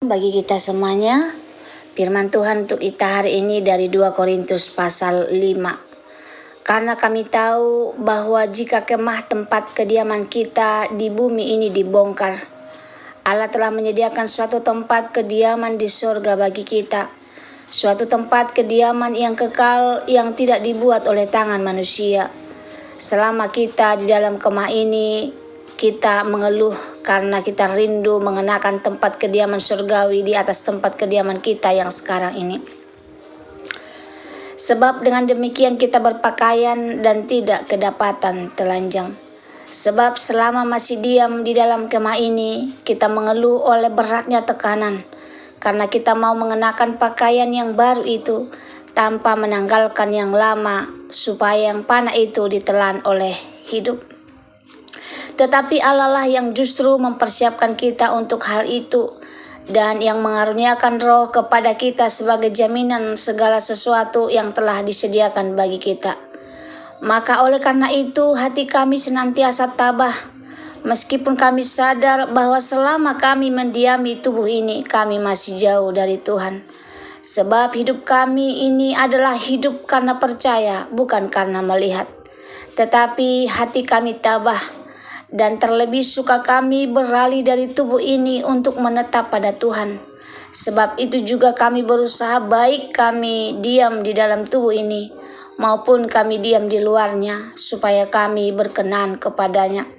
Bagi kita semuanya, firman Tuhan untuk kita hari ini dari 2 Korintus pasal 5. Karena kami tahu bahwa jika kemah tempat kediaman kita di bumi ini dibongkar, Allah telah menyediakan suatu tempat kediaman di surga bagi kita. Suatu tempat kediaman yang kekal yang tidak dibuat oleh tangan manusia. Selama kita di dalam kemah ini, kita mengeluh karena kita rindu mengenakan tempat kediaman surgawi di atas tempat kediaman kita yang sekarang ini. Sebab dengan demikian kita berpakaian dan tidak kedapatan telanjang. Sebab selama masih diam di dalam kemah ini, kita mengeluh oleh beratnya tekanan, karena kita mau mengenakan pakaian yang baru itu tanpa menanggalkan yang lama, supaya yang panah itu ditelan oleh hidup. Tetapi Allah lah yang justru mempersiapkan kita untuk hal itu, dan yang mengaruniakan Roh kepada kita sebagai jaminan segala sesuatu yang telah disediakan bagi kita. Maka oleh karena itu hati kami senantiasa tabah, meskipun kami sadar bahwa selama kami mendiami tubuh ini, kami masih jauh dari Tuhan. Sebab hidup kami ini adalah hidup karena percaya, bukan karena melihat. Tetapi hati kami tabah, dan terlebih suka kami beralih dari tubuh ini untuk menetap pada Tuhan. Sebab itu juga kami berusaha, baik kami diam di dalam tubuh ini maupun kami diam di luarnya, supaya kami berkenan kepadanya.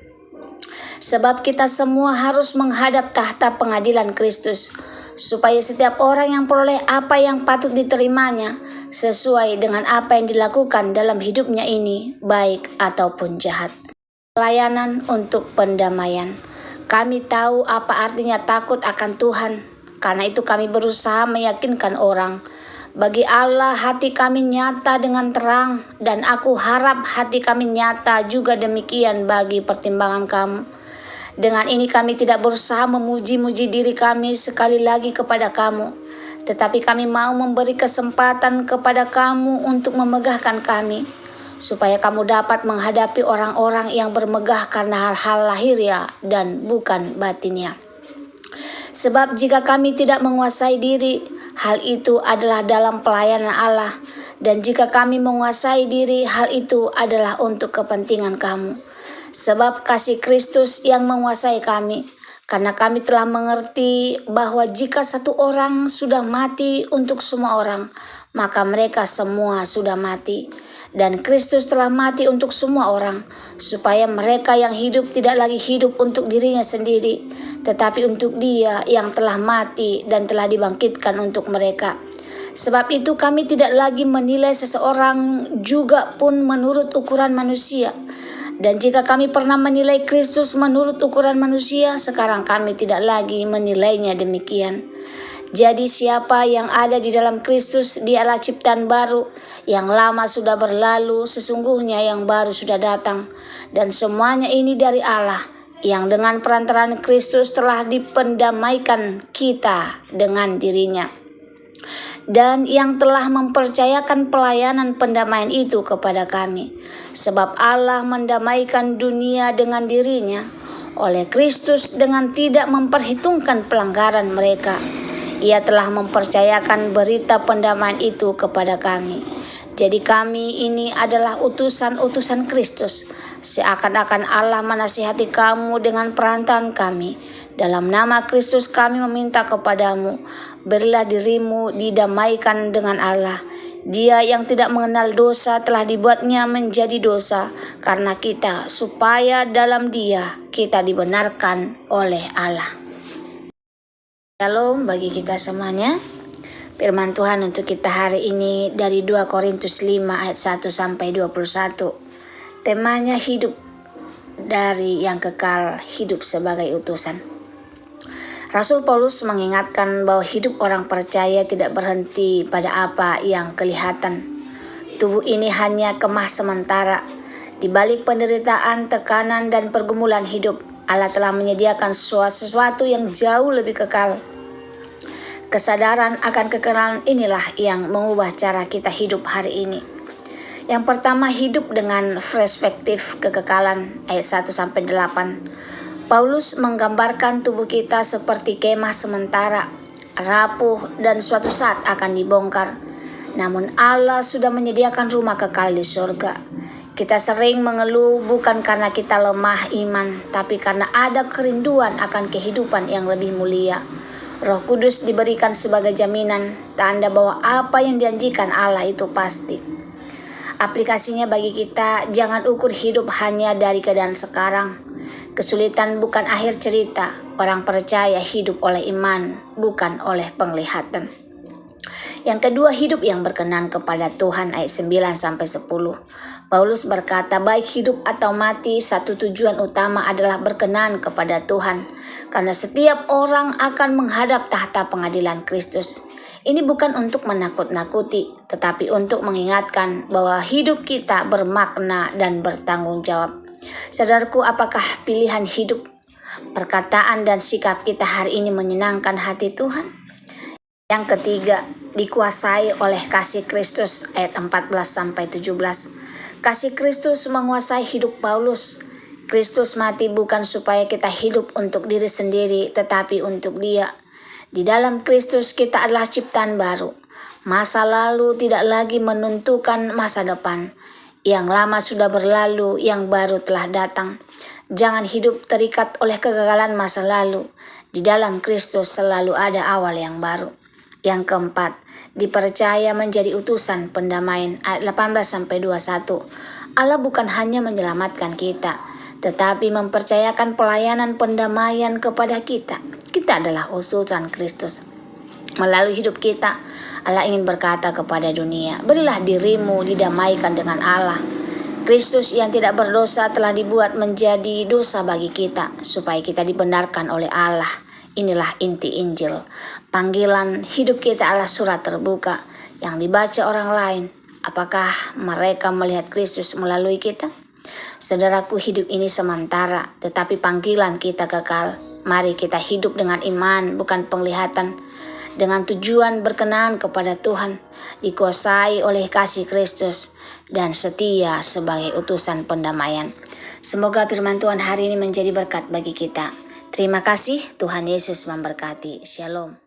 Sebab kita semua harus menghadap tahta pengadilan Kristus, supaya setiap orang yang peroleh apa yang patut diterimanya sesuai dengan apa yang dilakukan dalam hidupnya ini, baik ataupun jahat. Pelayanan untuk pendamaian. Kami tahu apa artinya takut akan Tuhan. Karena itu kami berusaha meyakinkan orang. Bagi Allah hati kami nyata dengan terang, dan aku harap hati kami nyata juga demikian bagi pertimbangan kamu. Dengan ini kami tidak berusaha memuji-muji diri kami sekali lagi kepada kamu, tetapi kami mau memberi kesempatan kepada kamu untuk memegahkan kami, supaya kamu dapat menghadapi orang-orang yang bermegah karena hal-hal lahiriah dan bukan batinnya. Sebab jika kami tidak menguasai diri, hal itu adalah dalam pelayanan Allah, dan jika kami menguasai diri, hal itu adalah untuk kepentingan kamu. Sebab kasih Kristus yang menguasai kami, karena kami telah mengerti bahwa jika satu orang sudah mati untuk semua orang, maka mereka semua sudah mati. Dan Kristus telah mati untuk semua orang, supaya mereka yang hidup tidak lagi hidup untuk dirinya sendiri, tetapi untuk Dia yang telah mati dan telah dibangkitkan untuk mereka. Sebab itu kami tidak lagi menilai seseorang juga pun menurut ukuran manusia. Dan jika kami pernah menilai Kristus menurut ukuran manusia, sekarang kami tidak lagi menilainya demikian. Jadi siapa yang ada di dalam Kristus, dialah ciptaan baru, yang lama sudah berlalu, sesungguhnya yang baru sudah datang. Dan semuanya ini dari Allah, yang dengan perantaraan Kristus telah dipendamaikan kita dengan dirinya, dan yang telah mempercayakan pelayanan pendamaian itu kepada kami. Sebab Allah mendamaikan dunia dengan dirinya oleh Kristus dengan tidak memperhitungkan pelanggaran mereka. Ia telah mempercayakan berita pendamaian itu kepada kami. Jadi kami ini adalah utusan-utusan Kristus, seakan-akan Allah menasihati kamu dengan perantaraan kami. Dalam nama Kristus kami meminta kepadamu, berilah dirimu didamaikan dengan Allah. Dia yang tidak mengenal dosa telah dibuatnya menjadi dosa karena kita, supaya dalam Dia kita dibenarkan oleh Allah. Shalom bagi kita semuanya. Firman Tuhan untuk kita hari ini dari 2 Korintus 5 ayat 1 sampai 21. Temanya hidup dari yang kekal, hidup sebagai utusan. Rasul Paulus mengingatkan bahwa hidup orang percaya tidak berhenti pada apa yang kelihatan. Tubuh ini hanya kemah sementara. Di balik penderitaan, tekanan, dan pergumulan hidup, Allah telah menyediakan sesuatu yang jauh lebih kekal. Kesadaran akan kekekalan inilah yang mengubah cara kita hidup hari ini. Yang pertama, hidup dengan perspektif kekekalan ayat 1-8. Paulus menggambarkan tubuh kita seperti kemah sementara. rapuh, dan suatu saat akan dibongkar. Namun Allah sudah menyediakan rumah kekal di surga. Kita sering mengeluh bukan karena kita lemah iman, tapi karena ada kerinduan akan kehidupan yang lebih mulia. Roh Kudus diberikan sebagai jaminan, tanda bahwa apa yang dijanjikan Allah itu pasti. Aplikasinya bagi kita, jangan ukur hidup hanya dari keadaan sekarang. Kesulitan bukan akhir cerita. Orang percaya hidup oleh iman, bukan oleh penglihatan. Yang kedua, hidup yang berkenan kepada Tuhan, ayat 9-10. Paulus berkata, baik hidup atau mati, satu tujuan utama adalah berkenan kepada Tuhan. Karena setiap orang akan menghadap tahta pengadilan Kristus. Ini bukan untuk menakut-nakuti, tetapi untuk mengingatkan bahwa hidup kita bermakna dan bertanggung jawab. Saudaraku, apakah pilihan hidup, perkataan, dan sikap kita hari ini menyenangkan hati Tuhan? Yang ketiga, dikuasai oleh kasih Kristus, ayat 14-17. Kasih Kristus menguasai hidup Paulus. Kristus mati bukan supaya kita hidup untuk diri sendiri, tetapi untuk Dia. Di dalam Kristus kita adalah ciptaan baru. Masa lalu tidak lagi menentukan masa depan. Yang lama sudah berlalu, yang baru telah datang. Jangan hidup terikat oleh kegagalan masa lalu. Di dalam Kristus selalu ada awal yang baru. Yang keempat, dipercaya menjadi utusan pendamaian, ayat 18-21. Allah bukan hanya menyelamatkan kita, tetapi mempercayakan pelayanan pendamaian kepada kita. Kita adalah utusan Kristus. Melalui hidup kita, Allah ingin berkata kepada dunia, berilah dirimu didamaikan dengan Allah. Kristus yang tidak berdosa telah dibuat menjadi dosa bagi kita, supaya kita dibenarkan oleh Allah. Inilah inti Injil. Panggilan hidup kita adalah surat terbuka yang dibaca orang lain. Apakah mereka melihat Kristus melalui kita? Saudaraku, hidup ini sementara, tetapi panggilan kita kekal. Mari kita hidup dengan iman, bukan penglihatan. Dengan tujuan berkenan kepada Tuhan, dikuasai oleh kasih Kristus, dan setia sebagai utusan pendamaian. Semoga firman Tuhan hari ini menjadi berkat bagi kita. Terima kasih, Tuhan Yesus memberkati. Shalom.